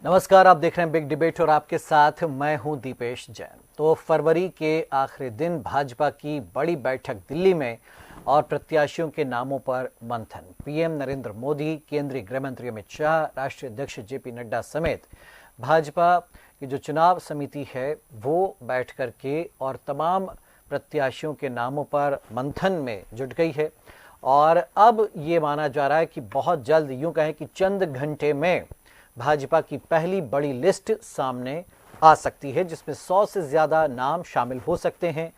नमस्कार, आप देख रहे हैं बिग डिबेट और आपके साथ मैं हूं दीपेश जैन। तो फरवरी के आखिरी दिन भाजपा की बड़ी बैठक दिल्ली में और प्रत्याशियों के नामों पर मंथन। पीएम नरेंद्र मोदी, केंद्रीय गृह मंत्री अमित शाह, राष्ट्रीय अध्यक्ष जेपी नड्डा समेत भाजपा की जो चुनाव समिति है वो बैठ करके और तमाम प्रत्याशियों के नामों पर मंथन में जुट गई है। और अब ये माना जा रहा है कि बहुत जल्द, यूं कहें कि चंद घंटे में भाजपा की पहली बड़ी लिस्ट सामने आ सकती है, जिसमें 100 से ज़्यादा नाम शामिल हो सकते हैं।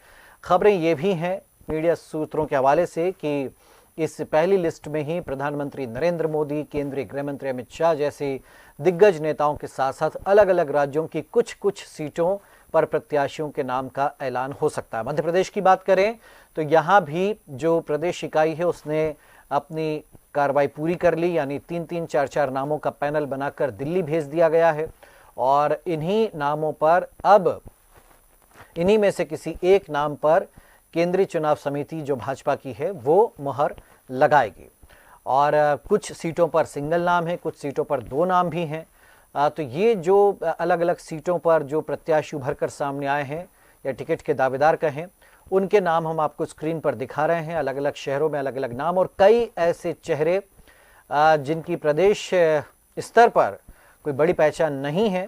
खबरें ये भी हैं मीडिया सूत्रों के हवाले से कि इस पहली लिस्ट में ही प्रधानमंत्री नरेंद्र मोदी, केंद्रीय गृह मंत्री अमित शाह जैसे दिग्गज नेताओं के साथ साथ अलग अलग राज्यों की कुछ कुछ सीटों पर प्रत्याशियों के नाम का ऐलान हो सकता है। मध्य प्रदेश की बात करें तो यहाँ भी जो प्रदेश इकाई है उसने अपनी कार्रवाई पूरी कर ली, यानी 3-3, 4-4 नामों का पैनल बनाकर दिल्ली भेज दिया गया है। और इन्हीं नामों पर अब इन्हीं में से किसी एक नाम पर केंद्रीय चुनाव समिति जो भाजपा की है वो मुहर लगाएगी। और कुछ सीटों पर सिंगल नाम है, कुछ सीटों पर 2 नाम भी हैं। तो ये जो अलग अलग सीटों पर जो प्रत्याशी उभर कर सामने आए हैं या टिकट के दावेदार कहें, उनके नाम हम आपको स्क्रीन पर दिखा रहे हैं। अलग अलग शहरों में अलग अलग नाम और कई ऐसे चेहरे जिनकी प्रदेश स्तर पर कोई बड़ी पहचान नहीं है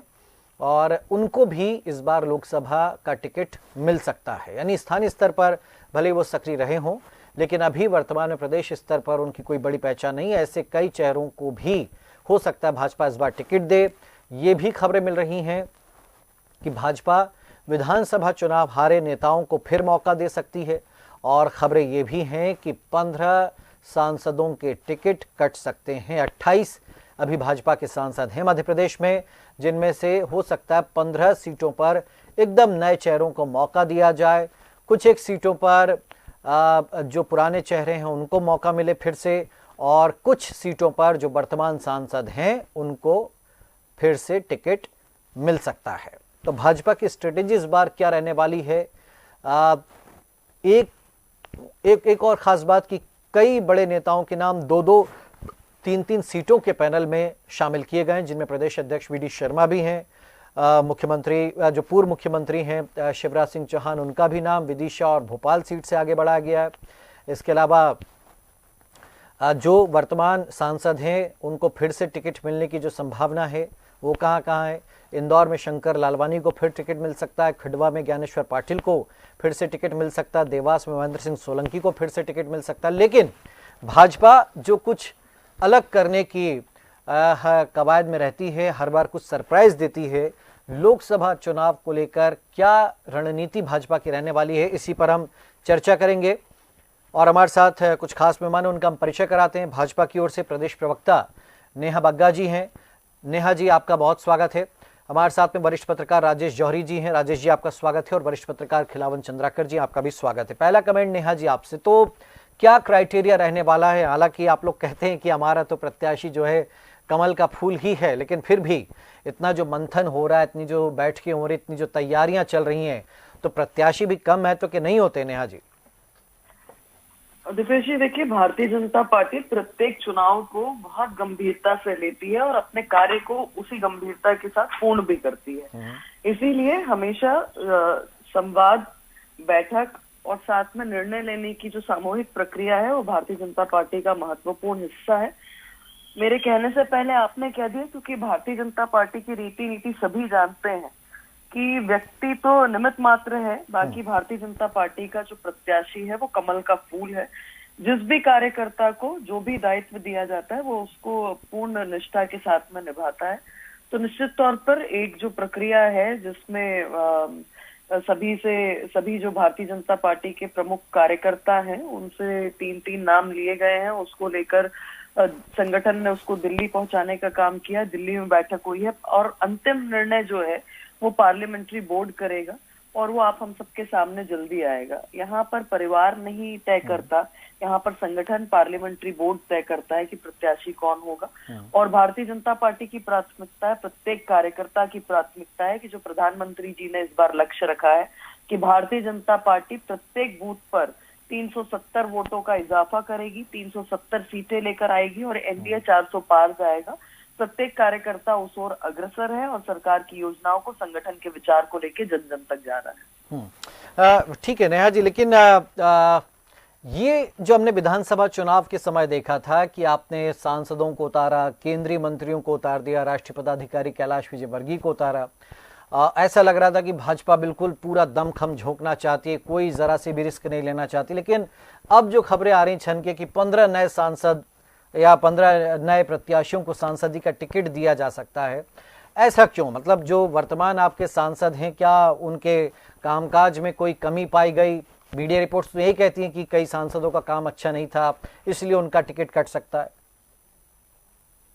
और उनको भी इस बार लोकसभा का टिकट मिल सकता है। यानी स्थानीय स्तर पर भले वो सक्रिय रहे हों, लेकिन अभी वर्तमान में प्रदेश स्तर पर उनकी कोई बड़ी पहचान नहीं है। ऐसे कई चेहरों को भी हो सकता है भाजपा इस बार टिकट दे। ये भी खबरें मिल रही हैं कि भाजपा विधानसभा चुनाव हारे नेताओं को फिर मौका दे सकती है। और खबरें ये भी हैं कि 15 सांसदों के टिकट कट सकते हैं। 28 अभी भाजपा के सांसद हैं मध्य प्रदेश में, जिनमें से हो सकता है 15 सीटों पर एकदम नए चेहरों को मौका दिया जाए। कुछ एक सीटों पर जो पुराने चेहरे हैं उनको मौका मिले फिर से, और कुछ सीटों पर जो वर्तमान सांसद हैं उनको फिर से टिकट मिल सकता है। तो भाजपा की स्ट्रेटेजी इस बार क्या रहने वाली है? एक और खास बात कि कई बड़े नेताओं के नाम 2-2, 3-3 सीटों के पैनल में शामिल किए गए हैं, जिनमें प्रदेश अध्यक्ष वीडी शर्मा भी हैं। मुख्यमंत्री जो पूर्व मुख्यमंत्री हैं शिवराज सिंह चौहान, उनका भी नाम विदिशा और भोपाल सीट से आगे बढ़ाया गया है। इसके अलावा जो वर्तमान सांसद हैं उनको फिर से टिकट मिलने की जो संभावना है वो कहाँ है? इंदौर में शंकर लालवानी को फिर टिकट मिल सकता है, खंडवा में ज्ञानेश्वर पाटिल को फिर से टिकट मिल सकता है, देवास में महेंद्र सिंह सोलंकी को फिर से टिकट मिल सकता है। लेकिन भाजपा जो कुछ अलग करने की कवायद में रहती है, हर बार कुछ सरप्राइज देती है। लोकसभा चुनाव को लेकर क्या रणनीति भाजपा की रहने वाली है, इसी पर हम चर्चा करेंगे। और हमारे साथ कुछ खास मेहमान हैं, उनका हम परिचय कराते हैं। भाजपा की ओर से प्रदेश प्रवक्ता नेहा बग्गा जी हैं। नेहा जी, आपका बहुत स्वागत है। हमारे साथ में वरिष्ठ पत्रकार राजेश जौहरी जी हैं। राजेश जी, आपका स्वागत है। और वरिष्ठ पत्रकार खिलावन चंद्राकर जी, आपका भी स्वागत है। पहला कमेंट नेहा जी आपसे, तो क्या क्राइटेरिया रहने वाला है? हालांकि आप लोग कहते हैं कि हमारा तो प्रत्याशी जो है कमल का फूल ही है, लेकिन फिर भी इतना जो मंथन हो रहा है, इतनी जो बैठकें हो रही, इतनी जो तैयारियां चल रही हैं, तो प्रत्याशी भी कम महत्व के नहीं होते नेहा जी? दीपेश जी, देखिए, भारतीय जनता पार्टी प्रत्येक चुनाव को बहुत गंभीरता से लेती है और अपने कार्य को उसी गंभीरता के साथ पूर्ण भी करती है। इसीलिए हमेशा संवाद, बैठक और साथ में निर्णय लेने की जो सामूहिक प्रक्रिया है वो भारतीय जनता पार्टी का महत्वपूर्ण हिस्सा है। मेरे कहने से पहले आपने कह दिया, क्योंकि भारतीय जनता पार्टी की रीति नीति सभी जानते हैं कि व्यक्ति तो निमित्त मात्र है, बाकी भारतीय जनता पार्टी का जो प्रत्याशी है वो कमल का फूल है। जिस भी कार्यकर्ता को जो भी दायित्व दिया जाता है वो उसको पूर्ण निष्ठा के साथ में निभाता है। तो निश्चित तौर पर एक जो प्रक्रिया है जिसमें सभी जो भारतीय जनता पार्टी के प्रमुख कार्यकर्ता हैं उनसे 3-3 नाम लिए गए हैं, उसको लेकर संगठन ने उसको दिल्ली पहुंचाने का काम किया। दिल्ली में बैठक हुई है और अंतिम निर्णय जो है वो पार्लियामेंट्री बोर्ड करेगा और वो आप हम सबके सामने जल्दी आएगा। यहाँ पर परिवार नहीं तय करता, यहाँ पर संगठन, पार्लियामेंट्री बोर्ड तय करता है कि प्रत्याशी कौन होगा। और भारतीय जनता पार्टी की प्राथमिकता है, प्रत्येक कार्यकर्ता की प्राथमिकता है कि जो प्रधानमंत्री जी ने इस बार लक्ष्य रखा है कि भारतीय जनता पार्टी प्रत्येक बूथ पर 370 वोटों का इजाफा करेगी, 370 सीटें लेकर आएगी और एनडीए 400 पार जाएगा। प्रत्येक कार्यकर्ता उस ओर अग्रसर है और सरकार की योजनाओं को, संगठन के विचार को लेके जन जन तक जा रहा है। ठीक है नेहा जी, लेकिन ये जो हमने विधानसभा चुनाव के समय देखा था कि आपने सांसदों को उतारा, केंद्रीय मंत्रियों को उतार दिया, राष्ट्रीय पदाधिकारी कैलाश विजयवर्गीय को उतारा, ऐसा लग रहा था कि भाजपा बिल्कुल पूरा दमखम झोंकना चाहती है, कोई जरा सी भी रिस्क नहीं लेना चाहती। लेकिन अब जो खबरें आ रही छनके कि 15 नए सांसद या 15 नए प्रत्याशियों को सांसदी का टिकट दिया जा सकता है, ऐसा क्यों? मतलब जो वर्तमान आपके सांसद हैं, क्या उनके कामकाज में कोई कमी पाई गई? मीडिया रिपोर्ट्स तो यही कहती हैं कि कई सांसदों का काम अच्छा नहीं था, इसलिए उनका टिकट कट सकता है।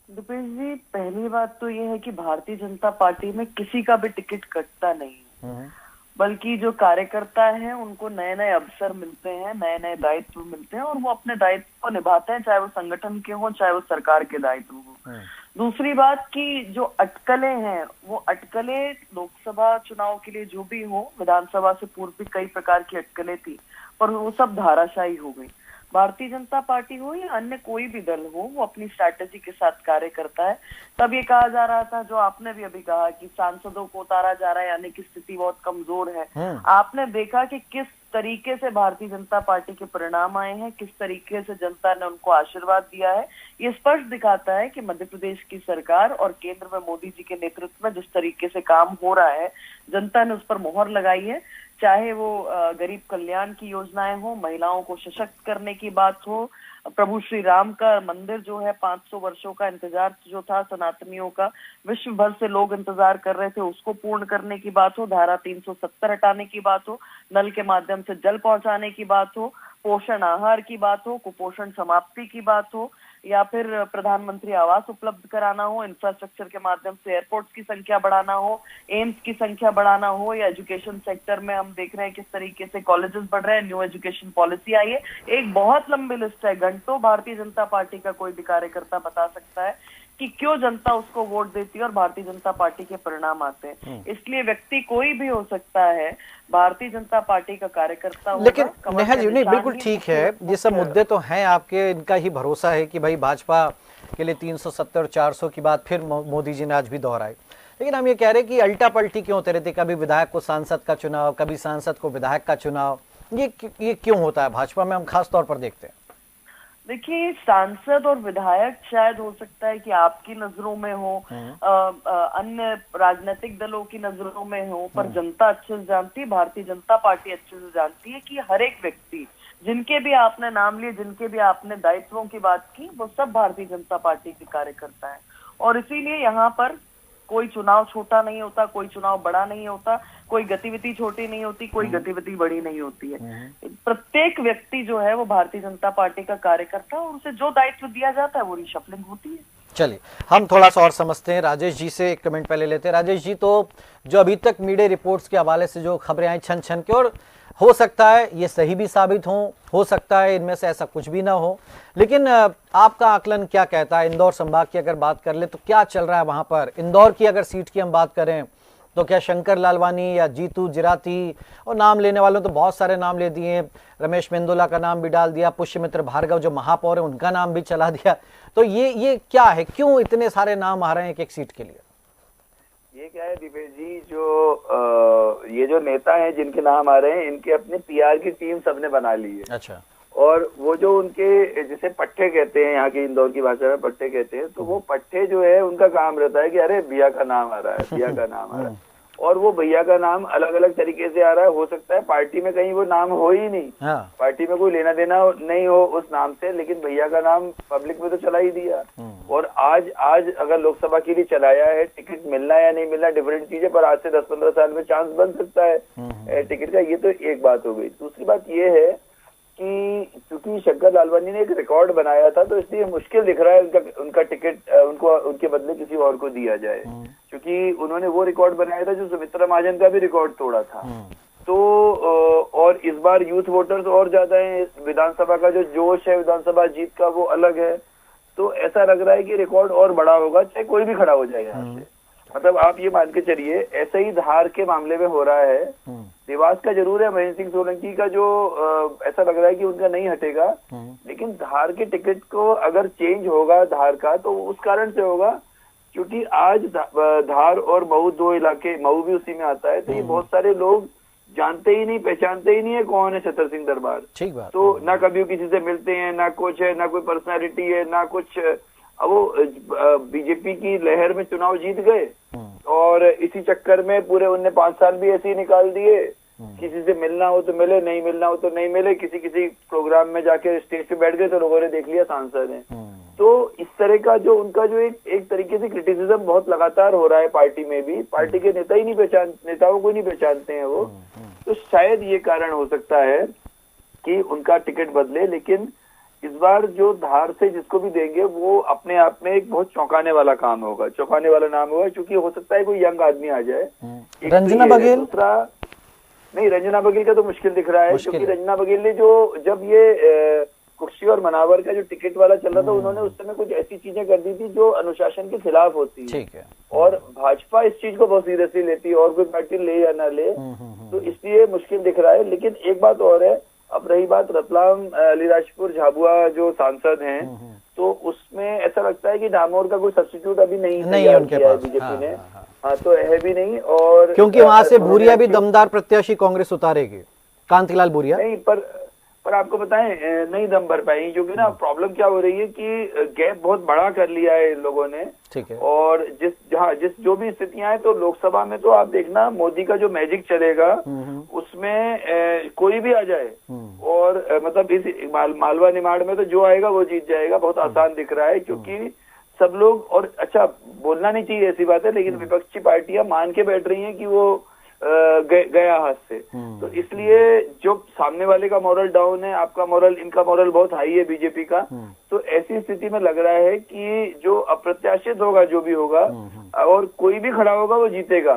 दीपेश जी, पहली बात तो ये है कि भारतीय जनता पार्टी में किसी का भी टिकट कटता नहीं है, बल्कि जो कार्यकर्ता हैं उनको नए नए अवसर मिलते हैं, नए नए दायित्व मिलते हैं और वो अपने दायित्व को निभाते हैं, चाहे वो संगठन के हों चाहे वो सरकार के दायित्व हों। दूसरी बात कि जो अटकलें हैं वो अटकलें लोकसभा चुनाव के लिए जो भी हो, विधानसभा से पूर्व भी कई प्रकार की अटकलें थी पर वो सब धाराशायी हो गई। भारतीय जनता पार्टी हो या अन्य कोई भी दल हो, वो अपनी स्ट्रैटेजी के साथ कार्य करता है। तब ये कहा जा रहा था, जो आपने भी अभी कहा कि सांसदों को उतारा जा रहा है यानी कि स्थिति बहुत कमजोर है। आपने देखा कि किस तरीके से भारतीय जनता पार्टी के परिणाम आए हैं, किस तरीके से जनता ने उनको आशीर्वाद दिया है। ये स्पष्ट दिखाता है कि मध्य प्रदेश की सरकार और केंद्र में मोदी जी के नेतृत्व में जिस तरीके से काम हो रहा है, जनता ने उस पर मोहर लगाई है। चाहे वो गरीब कल्याण की योजनाएं हो, महिलाओं को सशक्त करने की बात हो, प्रभु श्री राम का मंदिर जो है 500 वर्षों का इंतजार जो था सनातनियों का, विश्व भर से लोग इंतजार कर रहे थे, उसको पूर्ण करने की बात हो, धारा 370 हटाने की बात हो, नल के माध्यम से जल पहुंचाने की बात हो, पोषण आहार की बात हो, कुपोषण समाप्ति की बात हो, या फिर प्रधानमंत्री आवास उपलब्ध कराना हो, इंफ्रास्ट्रक्चर के माध्यम से एयरपोर्ट्स की संख्या बढ़ाना हो, एम्स की संख्या बढ़ाना हो, या एजुकेशन सेक्टर में हम देख रहे हैं किस तरीके से कॉलेजेस बढ़ रहे हैं, न्यू एजुकेशन पॉलिसी आई है। एक बहुत लंबी लिस्ट है, घंटों भारतीय जनता पार्टी का कोई भी कार्यकर्ता बता सकता है कि क्यों जनता उसको वोट देती है और भारतीय जनता पार्टी के परिणाम आते हैं। इसलिए व्यक्ति कोई भी हो सकता है, भारतीय जनता पार्टी का कार्यकर्ता होगा। लेकिन नेहा जी, नहीं बिल्कुल ठीक है, ये सब मुद्दे तो हैं आपके, इनका ही भरोसा है कि भाई भाजपा के लिए 370 और 400 की बात फिर मोदी जी ने आज भी दोहराई। लेकिन हम ये कह रहे हैं कि अल्टा पलटी क्यों होते रहते, कभी विधायक को सांसद का चुनाव, कभी सांसद को विधायक का चुनाव, ये क्यों होता है भाजपा में? हम खास तौर पर देखते हैं। देखिए, सांसद और विधायक शायद हो सकता है कि आपकी नजरों में हो, अन्य राजनीतिक दलों की नजरों में हो, पर जनता अच्छे से जानती है, भारतीय जनता पार्टी अच्छे से जानती है कि हर एक व्यक्ति, जिनके भी आपने नाम लिए, जिनके भी आपने दायित्वों की बात की, वो सब भारतीय जनता पार्टी के कार्यकर्ता है। और इसीलिए यहाँ पर कोई चुनाव छोटा नहीं होता, कोई चुनाव बड़ा नहीं होता, कोई गतिविधि छोटी नहीं होती, कोई गतिविधि बड़ी नहीं होती है। प्रत्येक व्यक्ति जो है वो भारतीय जनता पार्टी का कार्यकर्ता, और उसे जो दायित्व दिया जाता है वो रिशफलिंग होती है। चलिए हम थोड़ा सा और समझते हैं। राजेश जी से एक कमेंट पहले लेते हैं। राजेश जी, तो जो अभी तक मीडिया रिपोर्ट्स के हवाले से जो खबरें आई छन छन के, और हो सकता है ये सही भी साबित हो सकता है इनमें से ऐसा कुछ भी ना हो, लेकिन आपका आकलन क्या कहता है? इंदौर संभाग की अगर बात कर ले तो क्या चल रहा है वहां पर? इंदौर की अगर सीट की हम बात करें तो क्या शंकर लालवानी या जीतू जिराती, और नाम लेने वालों तो बहुत सारे नाम ले दिए, रमेश मेंदोला का नाम भी डाल दिया, पुष्यमित्र भार्गव जो महापौर है उनका नाम भी चला दिया, तो ये क्या है, क्यों इतने सारे नाम आ रहे हैं एक एक सीट के लिए? ये क्या है दीपेश जी, ये जो नेता हैं जिनके नाम आ रहे हैं, इनके अपने पीआर की टीम सबने बना ली है। अच्छा। और वो जो उनके जिसे पट्टे कहते हैं, यहाँ की इंदौर की भाषा में पट्टे कहते हैं, तो वो पट्टे जो है उनका काम रहता है कि अरे भैया का नाम आ रहा है, भैया का नाम आ रहा है, और वो भैया का नाम अलग अलग तरीके से आ रहा है। हो सकता है पार्टी में कहीं वो नाम हो ही नहीं, पार्टी में कोई लेना देना नहीं हो उस नाम से, लेकिन भैया का नाम पब्लिक में तो चला ही दिया। और आज अगर लोकसभा के लिए चलाया है, टिकट मिलना या नहीं मिलना डिफरेंट चीज है, पर आज से 10-15 साल में चांस बन सकता है टिकट का। ये तो एक बात हो गई। दूसरी बात ये है कि चूंकि शंकर लालवानी ने एक रिकॉर्ड बनाया था, तो इसलिए मुश्किल दिख रहा है उनका टिकट उनके बदले किसी और को दिया जाए, क्योंकि उन्होंने वो रिकॉर्ड बनाया था जो सुमित्रा महाजन का भी रिकॉर्ड तोड़ा था। तो और इस बार यूथ वोटर्स और ज्यादा है, विधानसभा का जो जोश है विधानसभा जीत का वो अलग है, तो ऐसा लग रहा है कि रिकॉर्ड और बड़ा होगा, चाहे कोई भी खड़ा हो जाए यहाँ से। मतलब आप ये मान के चलिए, ऐसे ही धार के मामले में हो रहा है। देवास का जरूर है, महेंद्र सिंह सोलंकी का जो ऐसा लग रहा है कि उनका नहीं हटेगा, लेकिन धार के टिकट को अगर चेंज होगा धार का, तो उस कारण से होगा क्योंकि आज धार और मऊ 2 इलाके, मऊ भी उसी में आता है, तो ये बहुत सारे लोग जानते ही नहीं, पहचानते ही नहीं है कौन है छतर सिंह दरबार। ठीक बात। तो ना कभी वो किसी से मिलते हैं, ना कुछ है, ना कोई पर्सनालिटी है, ना कुछ। अब वो बीजेपी की लहर में चुनाव जीत गए और इसी चक्कर में पूरे उनने 5 साल भी ऐसे ही निकाल दिए। किसी से मिलना हो तो मिले, नहीं मिलना हो तो नहीं मिले, किसी किसी प्रोग्राम में जाके स्टेज पे बैठ गए तो लोगों ने देख लिया सांसद हैं। तो इस तरह का जो उनका जो एक तरीके से क्रिटिसिज्म बहुत लगातार हो रहा है पार्टी में भी, पार्टी के नेता ही नहीं नेताओं को नहीं पहचानते हैं वो। तो शायद ये कारण हो सकता है कि उनका टिकट बदले। लेकिन इस बार जो धार से जिसको भी देंगे वो अपने आप में एक बहुत चौंकाने वाला काम होगा, चौंकाने वाला नाम होगा, क्योंकि हो सकता है कोई यंग आदमी आ जाए। रंजना बघेल? दूसरा नहीं, रंजना बघेल का तो मुश्किल दिख रहा है, क्योंकि रंजना बघेल ने जब ये कुर्सी और मनावर का जो टिकट वाला चल रहा था, उन्होंने उस समय कुछ ऐसी चीजें कर दी थी जो अनुशासन के खिलाफ होती है। ठीक है। और भाजपा इस चीज को बहुत सीरियसली लेती है, और कोई पार्टी ले या ना ले, तो इसलिए मुश्किल दिख रहा है। लेकिन एक बात और है, अब रही बात रतलाम अलीराजपुर झाबुआ जो सांसद हैं, तो उसमें ऐसा लगता है कि डामोर का कोई सब्स्टिट्यूट अभी नहीं है उनके पास बीजेपी ने। हाँ, तो है भी नहीं। और क्योंकि वहां से भूरिया भी दमदार प्रत्याशी कांग्रेस उतारेगी, कांतिलाल भूरिया। नहीं, पर आपको बताएं नहीं दम भर पाएंगे, क्योंकि ना प्रॉब्लम क्या हो रही है कि गैप बहुत बड़ा कर लिया है इन लोगों ने। ठीक है। और जो भी स्थितियां हैं, तो लोकसभा में तो आप देखना मोदी का जो मैजिक चलेगा उसमें कोई भी आ जाए, और मतलब इस मालवा निमाड़ में तो जो आएगा वो जीत जाएगा, बहुत आसान दिख रहा है। क्योंकि सब लोग, और अच्छा बोलना नहीं चाहिए ऐसी बात है, लेकिन विपक्षी पार्टियां मान के बैठ रही हैं कि वो गया हाथ से। तो इसलिए जो सामने वाले का मॉरल डाउन है, आपका मॉरल, इनका मॉरल बहुत हाई है बीजेपी का, तो ऐसी स्थिति में लग रहा है कि जो अप्रत्याशित होगा, जो भी होगा, और कोई भी खड़ा होगा वो जीतेगा।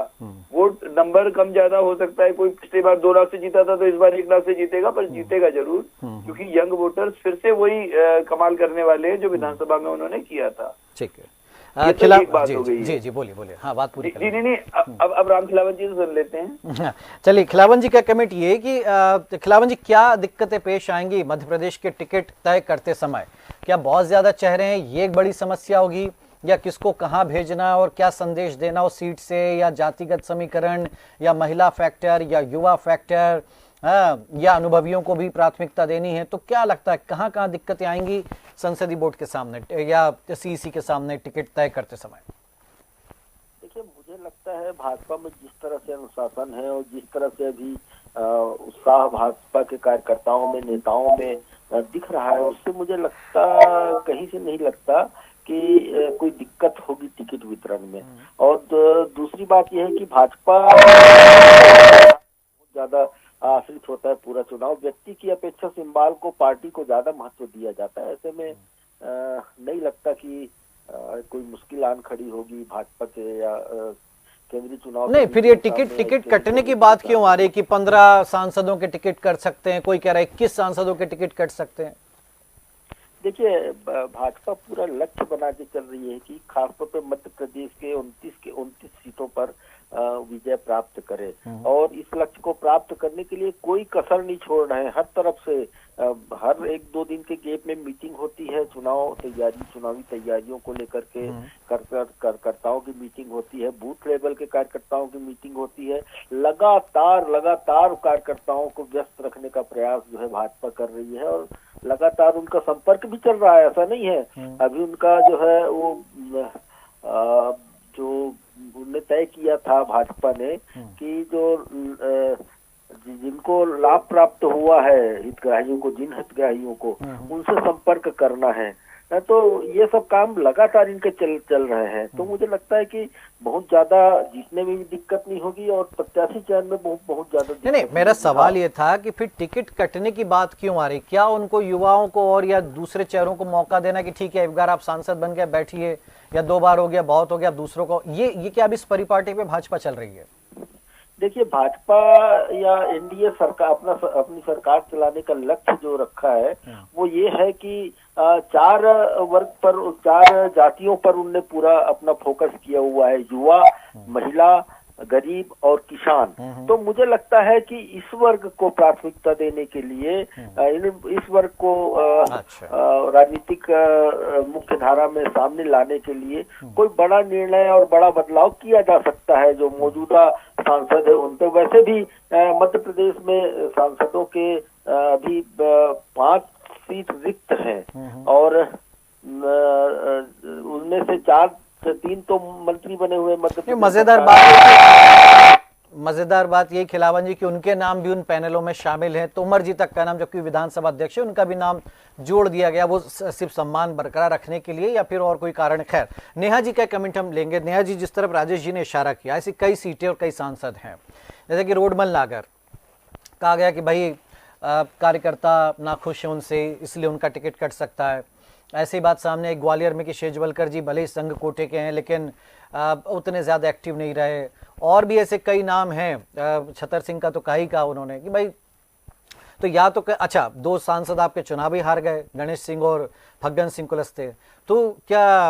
वोट नंबर कम ज्यादा हो सकता है, कोई पिछली बार 2 लाख से जीता था तो इस बार 1 लाख से जीतेगा, पर जीतेगा जरूर, क्योंकि यंग वोटर्स फिर से वही कमाल करने वाले हैं जो विधानसभा में उन्होंने किया था। ठीक है। बात हो गई। जी बोलिए। हाँ, बात पूरी जी नहीं, अब राम खिलावन जी सुन लेते हैं। चलिए, खिलावन जी का कमेंट ये कि खिलावन जी क्या दिक्कतें पेश आएंगी मध्य प्रदेश के टिकट तय करते समय? क्या बहुत ज्यादा चेहरे हैं, ये एक बड़ी समस्या होगी, या किसको कहाँ भेजना और क्या संदेश देना उस सीट से, या जातिगत समीकरण, या महिला फैक्टर, या युवा फैक्टर, या अनुभवियों को भी प्राथमिकता देनी है? तो क्या लगता है कहाँ कहाँ दिक्कतें आएंगी संसदीय बोर्ड के सामने या सीईसी के सामने टिकट तय करते समय? देखिए, मुझे लगता है भाजपा में जिस तरह से अनुशासन है और जिस तरह से अभी उत्साह भाजपा के कार्यकर्ताओं में, नेताओं में दिख रहा है, उससे मुझे लगता, कहीं से नहीं लगता कि कोई दिक्कत होगी टिकट वितरण में। और दूसरी बात यह है कि भाजपा ज्यादा आश्रित होता है पूरा चुनाव, व्यक्ति की अपेक्षा सिंबल को, पार्टी को ज्यादा महत्व दिया जाता है। ऐसे में नहीं लगता कि कोई मुश्किल आन खड़ी होगी भाजपा के या केंद्रीय चुनाव। नहीं, फिर ये टिकट कटने की बात क्यों आ रही है कि 15 सांसदों के टिकट कट सकते हैं, कोई कह रहा है 21 सांसदों के टिकट कट सकते हैं? देखिए, भाजपा पूरा लक्ष्य बना के चल रही है कि खासतौर पर मध्य प्रदेश के 29 सीटों पर विजय प्राप्त करे, और इस लक्ष्य को प्राप्त करने के लिए कोई कसर नहीं छोड़ रहे हैं। हर तरफ से हर 1-2 दिन के गैप में मीटिंग होती है, चुनावी तैयारियों को लेकर के कार्यकर्ताओं की मीटिंग होती है, बूथ लेवल के कार्यकर्ताओं की मीटिंग होती है। लगातार कार्यकर्ताओं को व्यस्त रखने का प्रयास जो है भाजपा कर रही है, और लगातार उनका संपर्क भी चल रहा है, ऐसा नहीं है। अभी उनका जो है वो जो उन्होंने तय किया था भाजपा ने कि जो जिनको लाभ प्राप्त हुआ है हितग्राहियों को, जिन हितग्राहियों को, उनसे संपर्क करना है, तो ये सब काम लगातार इनके चल रहे हैं। तो मुझे लगता है कि बहुत ज्यादा जीतने में भी दिक्कत नहीं होगी और प्रत्याशी चयन में बहुत ज्यादा नहीं, मेरा सवाल ये था कि फिर टिकट कटने की बात क्यों आ रही? क्या उनको युवाओं को और या दूसरे चेहरों को मौका देना कि ठीक है एक बार आप सांसद बन गए, बैठिए, या 2 बार हो गया बहुत हो गया, दूसरों को, ये क्या अब इस परिपाटी पे भाजपा चल रही है? देखिए, भाजपा या एनडीए सरकार अपनी सरकार चलाने का लक्ष्य जो रखा है वो ये है कि 4 वर्ग पर, 4 जातियों पर उनने पूरा अपना फोकस किया हुआ है। युवा, महिला, गरीब और किसान। तो मुझे लगता है कि इस वर्ग को प्राथमिकता देने के लिए इस वर्ग को राजनीतिक मुख्य धारा में सामने लाने के लिए कोई बड़ा निर्णय और बड़ा बदलाव किया जा सकता है। जो मौजूदा सांसद है उन पे, वैसे भी मध्य प्रदेश में सांसदों के अभी 5 सीट रिक्त हैं और उनमें से 3 तो मंत्री बने हुए मध्य प्रदेश। मजेदार बात ये खिलावन जी कि उनके नाम भी उन पैनलों में शामिल हैं। तोमर जी तक का नाम, जबकि विधानसभा अध्यक्ष है, उनका भी नाम जोड़ दिया गया। वो सिर्फ सम्मान बरकरार रखने के लिए या फिर और कोई कारण? खैर, नेहा जी का कमेंट हम लेंगे। नेहा जी, जिस तरफ राजेश जी ने इशारा किया, ऐसी कई सीटें और कई सांसद हैं, जैसे कि रोडमल नागर, कहा गया कि भाई कार्यकर्ता नाखुश है उनसे, इसलिए उनका टिकट कट सकता है। ऐसी बात सामने एक ग्वालियर में कि शेजवलकर जी भले ही संघ कोटे के हैं लेकिन उतने ज़्यादा एक्टिव नहीं रहे। और भी ऐसे कई नाम हैं, छतर सिंह का तो कहा ही कहा उन्होंने कि भाई, तो या तो अच्छा 2 सांसद आपके चुनाव ही हार गए, गणेश सिंह और फग्गन सिंह कुलस्ते। तो क्या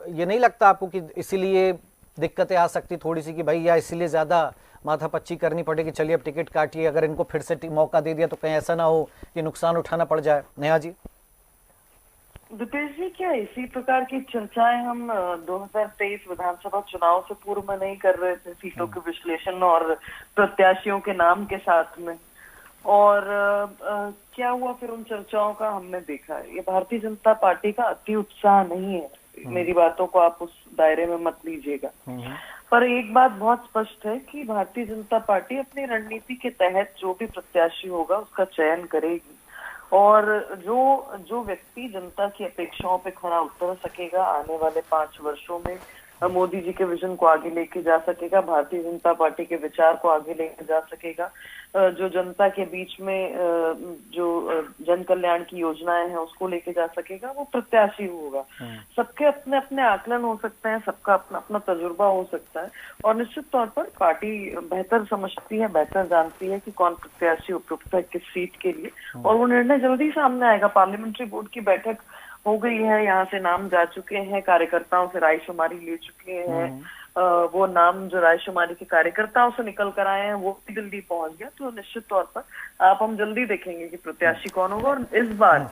ये नहीं लगता आपको कि इसीलिए दिक्कतें आ सकती थोड़ी सी कि भाई, या इसीलिए ज़्यादा माथापच्ची करनी पड़ेगी, चलिए अब टिकट काटिए, अगर इनको फिर से मौका दे दिया तो कहीं ऐसा ना हो कि नुकसान उठाना पड़ जाए? नेहा जी। दीपेश जी, क्या इसी प्रकार की चर्चाएं हम 2023 विधानसभा चुनाव से पूर्व में नहीं कर रहे थे, सीटों के विश्लेषण और प्रत्याशियों के नाम के साथ में? और क्या हुआ फिर उन चर्चाओं का? हमने देखा है ये भारतीय जनता पार्टी का अति उत्साह नहीं है। मेरी बातों को आप उस दायरे में मत लीजिएगा, पर एक बात बहुत स्पष्ट है कि भारतीय जनता पार्टी अपनी रणनीति के तहत जो भी प्रत्याशी होगा उसका चयन करेगी, और जो व्यक्ति जनता की अपेक्षाओं पे खरा उतर सकेगा, आने वाले 5 वर्षों में मोदी जी के विजन को आगे लेके जा सकेगा, भारतीय जनता पार्टी के विचार को आगे लेके जा सकेगा, जो जनता के बीच में जो जन कल्याण की योजनाएं हैं उसको लेके जा सकेगा, वो प्रत्याशी होगा। सबके अपने अपने आकलन हो सकते हैं, सबका अपना अपना तजुर्बा हो सकता है, और निश्चित तौर पर पार्टी बेहतर समझती है, बेहतर जानती है कि कौन प्रत्याशी उपयुक्त है किस सीट के लिए, और वो निर्णय जल्दी सामने आएगा। पार्लियामेंट्री बोर्ड की बैठक हो गई है, यहाँ से नाम जा चुके हैं, कार्यकर्ताओं से रायशुमारी ले चुके हैं, वो नाम जो रायशुमारी के कार्यकर्ताओं से निकल कर आए हैं वो भी दिल्ली पहुंच गया। तो निश्चित तौर पर हम जल्दी देखेंगे कि प्रत्याशी कौन होगा, और इस बार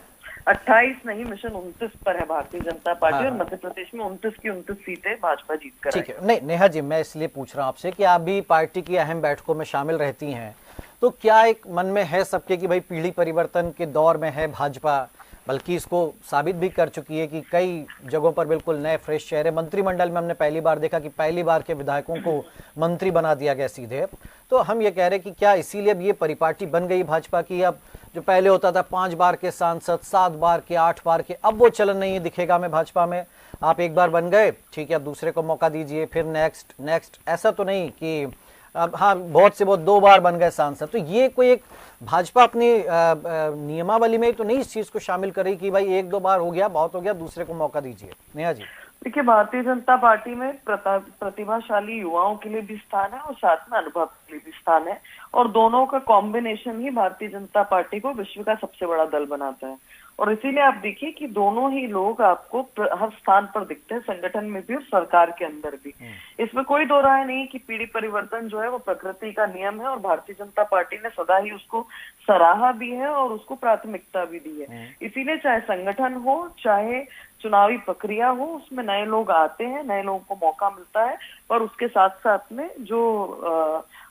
28 नहीं, मिशन 29 पर है भारतीय जनता पार्टी, और मध्य प्रदेश में 29 की 29 सीटें भाजपा जीत कर। ठीक है, नहीं नेहा जी, मैं इसलिए पूछ रहा हूँ आपसे कि आप भी पार्टी की अहम बैठकों में शामिल रहती हैं, तो क्या एक मन में है सबके कि भाई पीढ़ी परिवर्तन के दौर में है भाजपा, बल्कि इसको साबित भी कर चुकी है कि कई जगहों पर बिल्कुल नए फ्रेश चेहरे, मंत्रिमंडल में हमने पहली बार देखा कि पहली बार के विधायकों को मंत्री बना दिया गया सीधे। तो हम ये कह रहे हैं कि क्या इसीलिए अब ये परिपाटी बन गई भाजपा की? अब जो पहले होता था 5 बार के सांसद, 7 बार के, 8 बार के, अब वो चलन नहीं दिखेगा हमें भाजपा में। आप एक बार बन गए, ठीक है, अब दूसरे को मौका दीजिए, फिर नेक्स्ट, ऐसा तो नहीं कि अब हाँ बहुत से बहुत 2 बार बन गए सांसद। तो ये कोई एक भाजपा अपनी नियमावली में तो नहीं इस चीज को शामिल कर रही कि भाई 1-2 बार हो गया, बहुत हो गया, दूसरे को मौका दीजिए? नेहा जी। देखिए, भारतीय जनता पार्टी में प्रतिभाशाली युवाओं के लिए भी स्थान है और साथ में अनुभव के लिए भी स्थान है, और दोनों का कॉम्बिनेशन ही भारतीय जनता पार्टी को विश्व का सबसे बड़ा दल बनाता है। और इसीलिए आप देखिए कि दोनों ही लोग आपको हर स्थान पर दिखते हैं, संगठन में भी और सरकार के अंदर भी। इसमें कोई दो राय नहीं कि पीढ़ी परिवर्तन जो है वो प्रकृति का नियम है, और भारतीय जनता पार्टी ने सदा ही उसको सराहा भी है और उसको प्राथमिकता भी दी है। इसीलिए चाहे संगठन हो, चाहे चुनावी प्रक्रिया हो, उसमें नए लोग आते हैं, नए लोगों को मौका मिलता है, और उसके साथ साथ में जो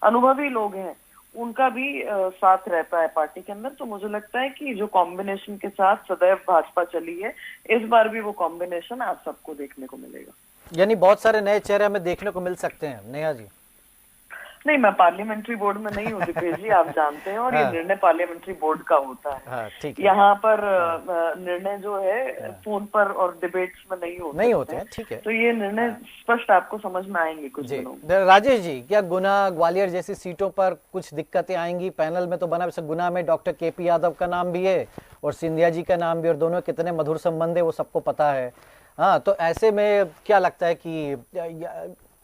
अनुभवी लोग हैं उनका भी साथ रहता है पार्टी के अंदर। तो मुझे लगता है कि जो कॉम्बिनेशन के साथ सदैव भाजपा चली है, इस बार भी वो कॉम्बिनेशन आप सबको देखने को मिलेगा। यानी बहुत सारे नए चेहरे हमें देखने को मिल सकते हैं? नेहा जी। नहीं, मैं पार्लियामेंट्री बोर्ड में नहीं हूँ दीपेश जी, आप जानते हैं, और ये निर्णय पार्लियामेंट्री बोर्ड का होता है। यहाँ पर निर्णय जो है फोन पर और डिबेट्स में नहीं होते हैं। ठीक है, तो ये निर्णय स्पष्ट आपको समझ में आएंगे कुछ दिनों में। राजेश जी, क्या गुना, ग्वालियर जैसी सीटों पर कुछ दिक्कतें आएंगी? पैनल में तो बना, वैसे गुना में डॉक्टर केपी यादव का नाम भी है और सिंधिया जी का नाम भी, और दोनों कितने मधुर संबंध है वो सबको पता है। हाँ, तो ऐसे में क्या लगता है कि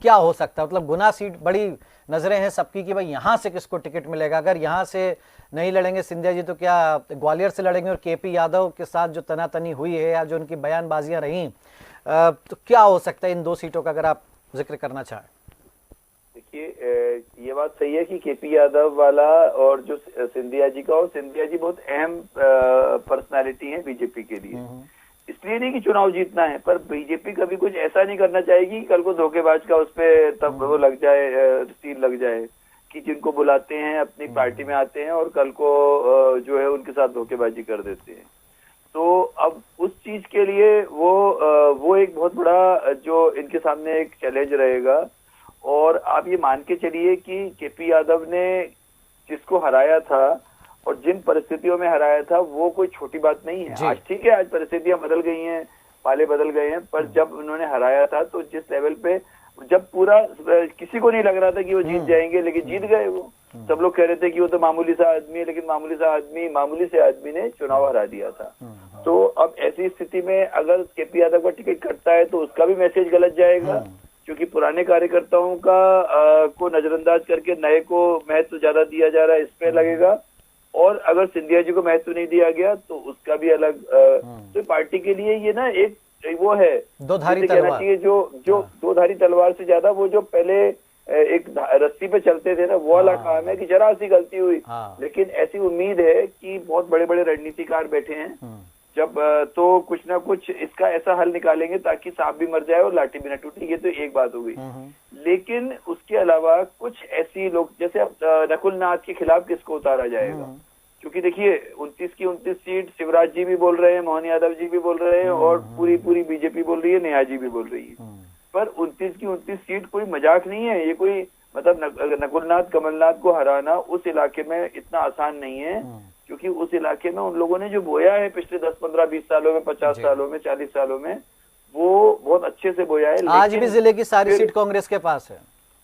क्या हो सकता है? मतलब गुना सीट, बड़ी नजरें हैं सबकी कि भाई यहाँ से किसको टिकट मिलेगा। अगर यहाँ से नहीं लड़ेंगे सिंधिया जी, तो क्या ग्वालियर से लड़ेंगे? और केपी यादव के साथ जो तनातनी हुई है या जो उनकी बयानबाजियां रही, तो क्या हो सकता है इन 2 सीटों का, अगर आप जिक्र करना चाहें? देखिए, देखिए ये बात सही है कि केपी यादव वाला और जो सिंधिया जी का, और सिंधिया जी बहुत अहम पर्सनालिटी है बीजेपी के लिए। इसलिए नहीं कि चुनाव जीतना है, पर बीजेपी कभी कुछ ऐसा नहीं करना चाहेगी कि कल को धोखेबाज का उस पर तब वो लग जाए, सील लग जाए कि जिनको बुलाते हैं अपनी पार्टी में आते हैं और कल को जो है उनके साथ धोखेबाजी कर देते हैं। तो अब उस चीज के लिए वो एक बहुत बड़ा जो इनके सामने एक चैलेंज रहेगा। और आप ये मान के चलिए कि केपी यादव ने जिसको हराया था और जिन परिस्थितियों में हराया था वो कोई छोटी बात नहीं है। आज ठीक है, आज परिस्थितियां बदल गई हैं, पाले बदल गए हैं, पर जब उन्होंने हराया था तो जिस लेवल पे, जब पूरा किसी को नहीं लग रहा था कि वो जीत जाएंगे, लेकिन जीत गए वो। सब लोग कह रहे थे कि वो तो मामूली सा आदमी है, लेकिन मामूली से आदमी ने चुनाव हरा दिया था। तो अब ऐसी स्थिति में अगर केपी यादव का टिकट कटता है तो उसका भी मैसेज गलत जाएगा, क्योंकि पुराने कार्यकर्ताओं का को नजरअंदाज करके नए को महत्व ज्यादा दिया जा रहा है, इस पे लगेगा। और अगर सिंधिया जी को महत्व नहीं दिया गया तो उसका भी अलग। तो पार्टी के लिए ये ना एक वो है, दोधारी तलवार चाहिए, जो दोधारी तलवार से ज्यादा वो जो पहले एक रस्सी पे चलते थे ना, वो वाला काम है कि जरा सी गलती हुई। लेकिन ऐसी उम्मीद है कि बहुत बड़े बड़े रणनीतिकार बैठे हैं, जब तो कुछ ना कुछ इसका ऐसा हल निकालेंगे ताकि सांप भी मर जाए और लाठी भी न टूटे। ये तो एक बात हो गई। लेकिन उसके अलावा कुछ ऐसी लोग, जैसे अब नकुल नाथ के खिलाफ किसको उतारा जाएगा, क्योंकि देखिए 29 की 29 सीट शिवराज जी भी बोल रहे हैं, मोहन यादव जी भी बोल रहे हैं, और पूरी बीजेपी बोल रही है, नेहा जी भी बोल रही है। पर 29 की 29 सीट कोई मजाक नहीं है। ये कोई मतलब नकुलनाथ कमलनाथ को हराना उस इलाके में इतना आसान नहीं है, क्योंकि उस इलाके में उन लोगों ने जो बोया है पिछले 10, 15, 20 सालों में, 50 सालों में, 40 सालों में, वो बहुत अच्छे से बोया है। आज भी जिले की सारी सीट कांग्रेस के पास है।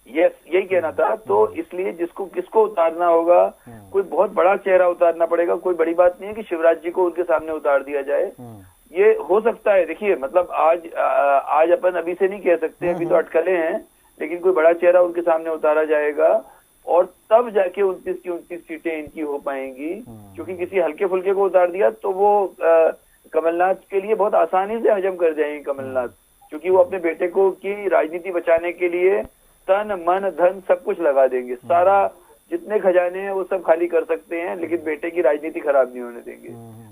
यस, यही कहना था। तो इसलिए किसको उतारना होगा, कोई बहुत बड़ा चेहरा उतारना पड़ेगा। कोई बड़ी बात नहीं है कि शिवराज जी को उनके सामने उतार दिया जाए, ये हो सकता है। देखिए मतलब आज अपन अभी से नहीं कह सकते, अभी तो अटकलें हैं, लेकिन कोई बड़ा चेहरा उनके सामने उतारा जाएगा और तब जाके 29 की 29 सीटें इनकी हो पाएंगी। क्योंकि किसी हल्के फुल्के को उतार दिया तो वो कमलनाथ के लिए बहुत आसानी से हजम कर जाएंगे कमलनाथ, क्योंकि वो अपने बेटे को की राजनीति बचाने के लिए तन मन धन सब कुछ लगा देंगे। सारा जितने खजाने हैं वो सब खाली कर सकते हैं, लेकिन बेटे की राजनीति खराब नहीं होने देंगे।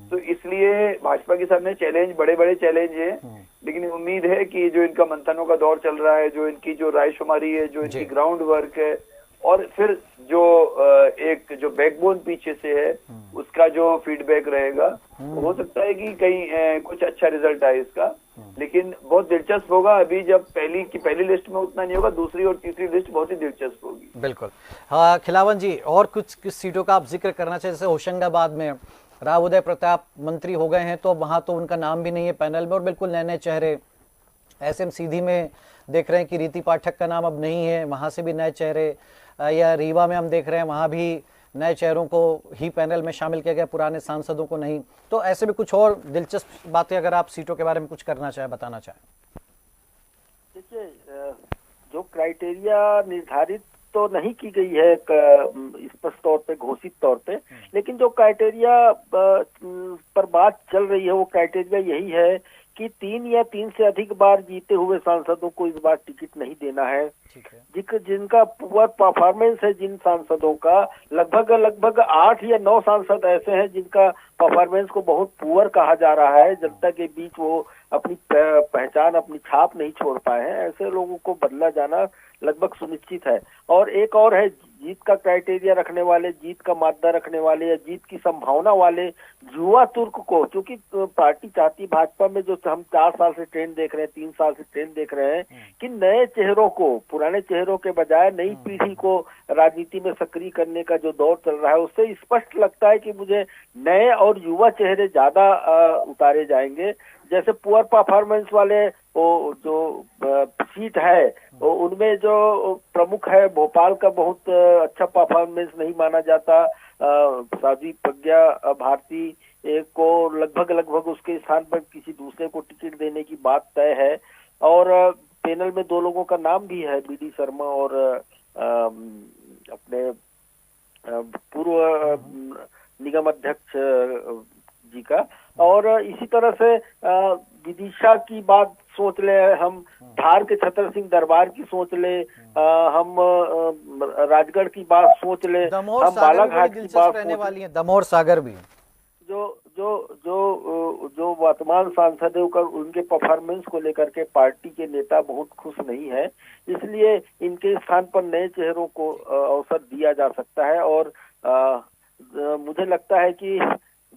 तो इसलिए भाजपा के सामने चैलेंज, बड़े बड़े चैलेंज हैं। लेकिन उम्मीद है कि जो इनका मंथनों का दौर चल रहा है, जो इनकी जो रायशुमारी है, जो इनकी ग्राउंड वर्क है, और फिर जो एक जो बैकबोन पीछे से है उसका जो फीडबैक रहेगा, हो सकता है कि कहीं कुछ अच्छा रिजल्ट आए इसका। लेकिन बहुत दिलचस्प होगा। अभी जब पहली लिस्ट में उतना नहीं होगा, दूसरी और तीसरी लिस्ट बहुत ही दिलचस्प होगी। बिल्कुल। हाँ खिलावन जी, और कुछ सीटों का आप जिक्र करना चाहिए, जैसे होशंगाबाद में राव उदय प्रताप मंत्री हो गए हैं, तो वहां तो उनका नाम भी नहीं है पैनल में, और बिल्कुल नए नए चेहरे। एसएम सीधी में देख रहे हैं कि रीति पाठक का नाम अब नहीं है, वहां से भी नए चेहरे, या रीवा में हम देख रहे हैं वहां भी नए चेहरों को ही पैनल में शामिल किया गया, पुराने सांसदों को नहीं। तो ऐसे भी कुछ और दिलचस्प बातें अगर आप सीटों के बारे में कुछ करना चाहें, बताना चाहें। देखिए, जो क्राइटेरिया निर्धारित तो नहीं की गई है स्पष्ट तौर पे, घोषित तौर पे, लेकिन जो क्राइटेरिया पर बात चल रही है वो क्राइटेरिया यही है कि 3 या 3 से अधिक बार जीते हुए सांसदों को इस बार टिकट नहीं देना है। जिनका पुअर परफॉर्मेंस है, जिन सांसदों का लगभग 8 या 9 सांसद ऐसे हैं जिनका परफॉर्मेंस को बहुत पुअर कहा जा रहा है, जनता के बीच वो अपनी पहचान, अपनी छाप नहीं छोड़ पाए हैं, ऐसे लोगों को बदला जाना लगभग सुनिश्चित है। और एक और है, जीत का क्राइटेरिया रखने वाले, जीत का मादा रखने वाले या जीत की संभावना वाले युवा तुर्क को, क्योंकि पार्टी चाहती भाजपा में, जो हम 4 साल से ट्रेंड देख रहे हैं, 3 साल से ट्रेंड देख रहे हैं कि नए चेहरों को, पुराने चेहरों के बजाय नई पीढ़ी को राजनीति में सक्रिय करने का जो दौर चल रहा है, उससे स्पष्ट लगता है कि मुझे नए और युवा चेहरे ज्यादा उतारे जाएंगे। जैसे पुअर परफॉर्मेंस वाले वो जो सीट है, तो उनमें जो प्रमुख है, भोपाल का बहुत अच्छा परफॉर्मेंस नहीं माना जाता, साध्वी प्रज्ञा भारती को लगभग उसके स्थान पर किसी दूसरे को टिकट देने की बात तय है। और पैनल में 2 लोगों का नाम भी है, बीडी शर्मा और अपने पूर्व निगम अध्यक्ष जी का। और इसी तरह से विदिशा की बात सोच ले, हम धार के छतर सिंह दरबार की सोच ले, हम राजगढ़ की बात सोच ले, हम बालाघाट की बात रहने वाली है, दमोह सागर भी जो जो जो जो वर्तमान सांसद है उनके परफॉर्मेंस को लेकर के पार्टी के नेता बहुत खुश नहीं है, इसलिए इनके स्थान पर नए चेहरों को अवसर दिया जा सकता है। और मुझे लगता है कि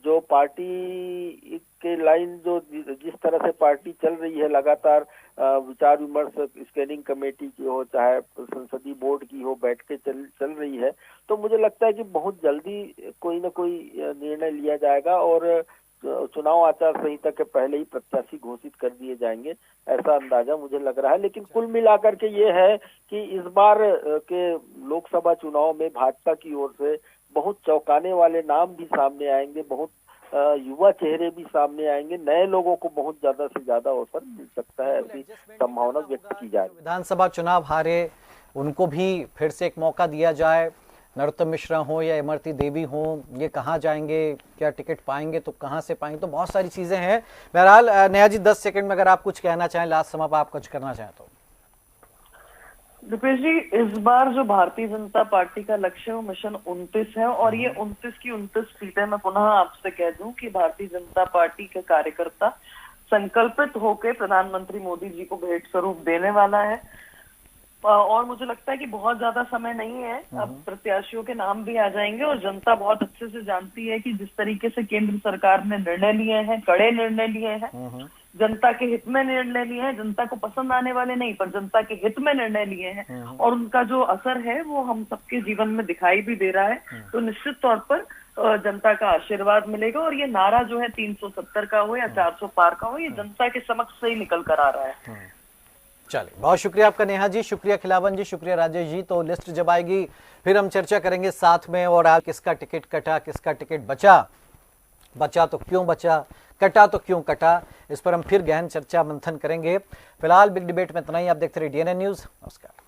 जो पार्टी के लाइन जो जिस तरह से पार्टी चल रही है, लगातार विचार विमर्श स्कैनिंग कमेटी की हो चाहे संसदीय बोर्ड की हो, बैठ के चल रही है, तो मुझे लगता है कि बहुत जल्दी कोई न कोई निर्णय लिया जाएगा और चुनाव आचार संहिता के पहले ही प्रत्याशी घोषित कर दिए जाएंगे, ऐसा अंदाजा मुझे लग रहा है। लेकिन कुल मिलाकर के ये है कि इस बार के लोकसभा चुनाव में भाजपा की ओर से बहुत चौंकाने वाले नाम भी सामने आएंगे, बहुत युवा चेहरे भी सामने आएंगे, नए लोगों को बहुत ज्यादा से ज्यादा अवसर मिल सकता है, ऐसी संभावना व्यक्त की जाए। विधानसभा चुनाव हारे उनको भी फिर से एक मौका दिया जाए, नरोत्तम मिश्रा हो या इमरती देवी हो, ये कहाँ जाएंगे, क्या टिकट पाएंगे, तो कहाँ से पाएंगे, तो बहुत सारी चीजें हैं। बहरहाल नेहा जी 10 सेकंड में अगर आप कुछ कहना चाहें, लास्ट समय पर आप कुछ करना चाहें तो। दीपेश जी, इस बार जो भारतीय जनता पार्टी का लक्ष्य है वो मिशन 29 है और ये 29 की 29 सीटें मैं पुनः आपसे कह दूं कि भारतीय जनता पार्टी के कार्यकर्ता संकल्पित होकर प्रधानमंत्री मोदी जी को भेंट स्वरूप देने वाला है। और मुझे लगता है कि बहुत ज्यादा समय नहीं है, अब प्रत्याशियों के नाम भी आ जाएंगे और जनता बहुत अच्छे से जानती है कि जिस तरीके से केंद्र सरकार ने निर्णय लिए हैं, कड़े निर्णय लिए हैं, जनता के हित में निर्णय लिए हैं, जनता को पसंद आने वाले नहीं पर जनता के हित में निर्णय लिए हैं और उनका जो असर है वो हम सबके जीवन में दिखाई भी दे रहा है। तो निश्चित तौर पर जनता का आशीर्वाद मिलेगा और ये नारा जो है 370 का हो या 400 पार का हो, ये जनता के समक्ष से ही निकल कर आ रहा है। चलिए, बहुत शुक्रिया आपका नेहा जी, शुक्रिया खिलावन जी, शुक्रिया राजेश जी। तो लिस्ट जब आएगी फिर हम चर्चा करेंगे साथ में, और आप किसका टिकट कटा, किसका टिकट बचा तो क्यों बचा, कटा तो क्यों कटा, इस पर हम फिर गहन चर्चा मंथन करेंगे। फिलहाल बिग डिबेट में इतना ही। आप देखते रहिए DNN न्यूज। नमस्कार।